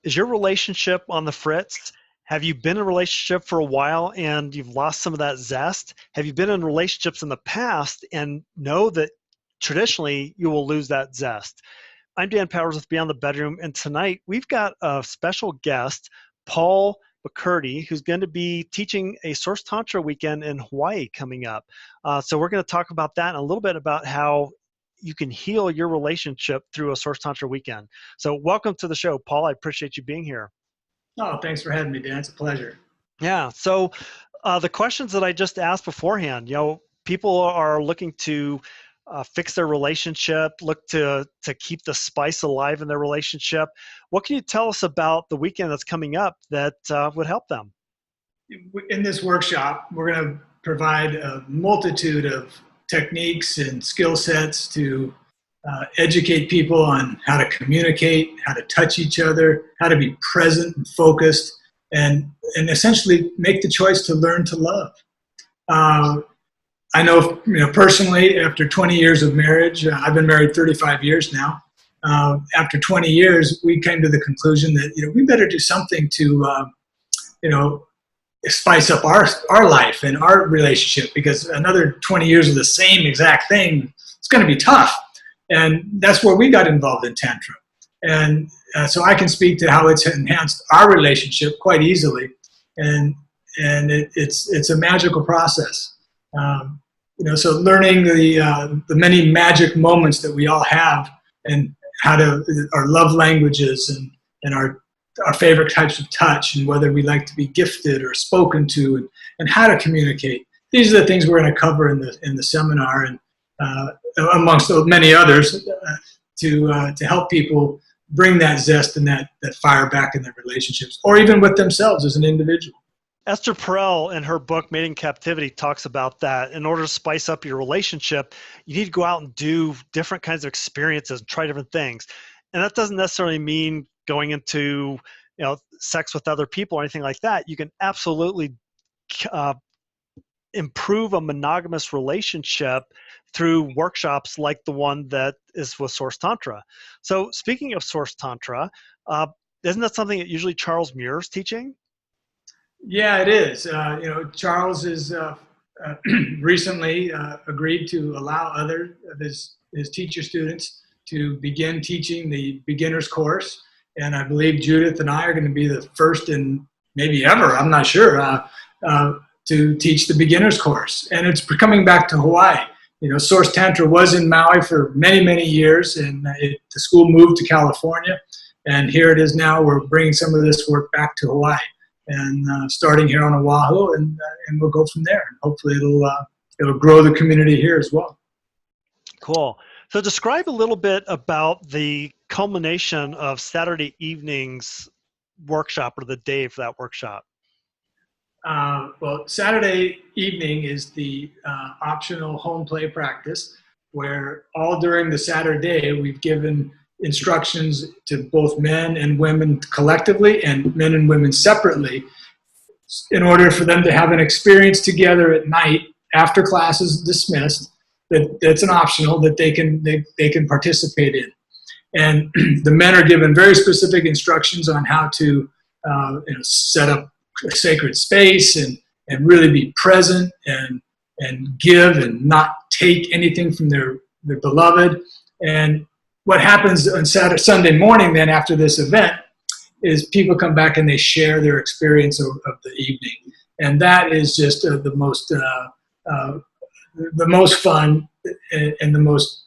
Is your relationship on the fritz? Have you been in a relationship for a while and you've lost some of that zest? Have you been in relationships in the past and know that traditionally you will lose that zest? I'm Dan Powers with Beyond the Bedroom, and tonight we've got a special guest, Paul McCurdy, who's going to be teaching a Source Tantra weekend in Hawaii coming up. So we're going to talk about that and a little bit about how you can heal your relationship through a Source Tantra weekend. So welcome to the show, Paul. I appreciate you being here. Oh, thanks for having me, Dan. It's a pleasure. Yeah. So the questions that I just asked beforehand, people are looking to fix their relationship, look to keep the spice alive in their relationship. What can you tell us about the weekend that's coming up that would help them? In this workshop, we're going to provide a multitude of techniques and skill sets to educate people on how to communicate, how to touch each other, how to be present and focused, and essentially make the choice to learn to love. I know, personally, after 20 years of marriage, I've been married 35 years now. After 20 years, we came to the conclusion that, we better do something to, spice up our life and our relationship, because another 20 years of the same exact thing, it's going to be tough. And that's where we got involved in Tantra. And so I can speak to how it's enhanced our relationship quite easily. And it's a magical process. So learning the many magic moments that we all have, and our love languages and our favorite types of touch, and whether we like to be gifted or spoken to, and how to communicate. These are the things we're going to cover in the seminar, and amongst many others, to help people bring that zest and that fire back in their relationships, or even with themselves as an individual. Esther Perel, in her book, Made in Captivity, talks about that. In order to spice up your relationship, you need to go out and do different kinds of experiences and try different things. And that doesn't necessarily mean going into, sex with other people or anything like that. You can absolutely improve a monogamous relationship through workshops like the one that is with Source Tantra. So speaking of Source Tantra, isn't that something that usually Charles Muir is teaching? Yeah, it is. Charles has recently agreed to allow other of his teacher students to begin teaching the beginner's course. And I believe Judith and I are going to be the first and maybe ever, I'm not sure, to teach the beginner's course. And it's coming back to Hawaii. Source Tantra was in Maui for many, many years, and the school moved to California. And here it is now. We're bringing some of this work back to Hawaii, and starting here on Oahu, and we'll go from there. And hopefully it'll grow the community here as well. Cool. So describe a little bit about the culmination of Saturday evening's workshop, or the day for that workshop. Well, Saturday evening is the optional home play practice, where all during the Saturday we've given instructions to both men and women collectively, and men and women separately, in order for them to have an experience together at night after class is dismissed. That's an optional that they can participate in. And the men are given very specific instructions on how to set up a sacred space and really be present and give and not take anything from their beloved. And what happens on Sunday morning then after this event is people come back and they share their experience of the evening. And that is just the most fun and the most,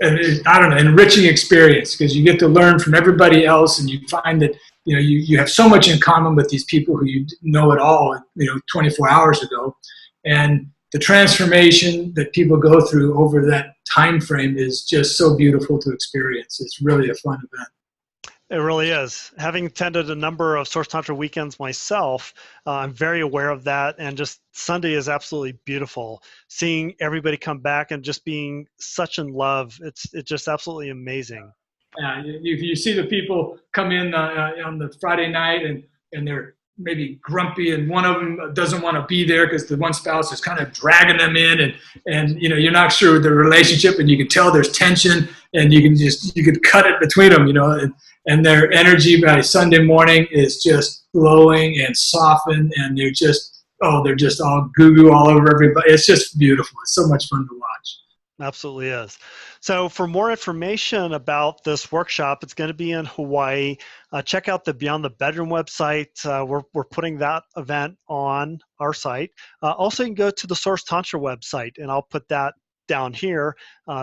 enriching experience, because you get to learn from everybody else, and you find that you have so much in common with these people who you know it all 24 hours ago. And the transformation that people go through over that time frame is just so beautiful to experience. It's really a fun event. It really is. Having attended a number of Source Tantra weekends myself, I'm very aware of that. And just Sunday is absolutely beautiful. Seeing everybody come back and just being such in love, it's just absolutely amazing. You see the people come in on the Friday night, and they're maybe grumpy, and one of them doesn't want to be there because the one spouse is kind of dragging them in, and you're not sure with the relationship, and you can tell there's tension, and you could cut it between them, and their energy by Sunday morning is just glowing and softened, and they're just all goo goo all over everybody. It's just beautiful. It's so much fun to watch. Absolutely is. So for more information about this workshop, it's going to be in Hawaii. Check out the Beyond the Bedroom website. We're putting that event on our site. Also, you can go to the Source Tantra website, and I'll put that down here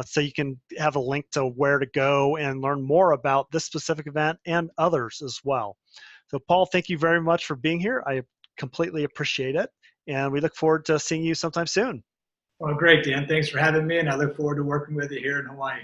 so you can have a link to where to go and learn more about this specific event and others as well. So Paul, thank you very much for being here. I completely appreciate it, and we look forward to seeing you sometime soon. Well, great, Dan. Thanks for having me, and I look forward to working with you here in Hawaii.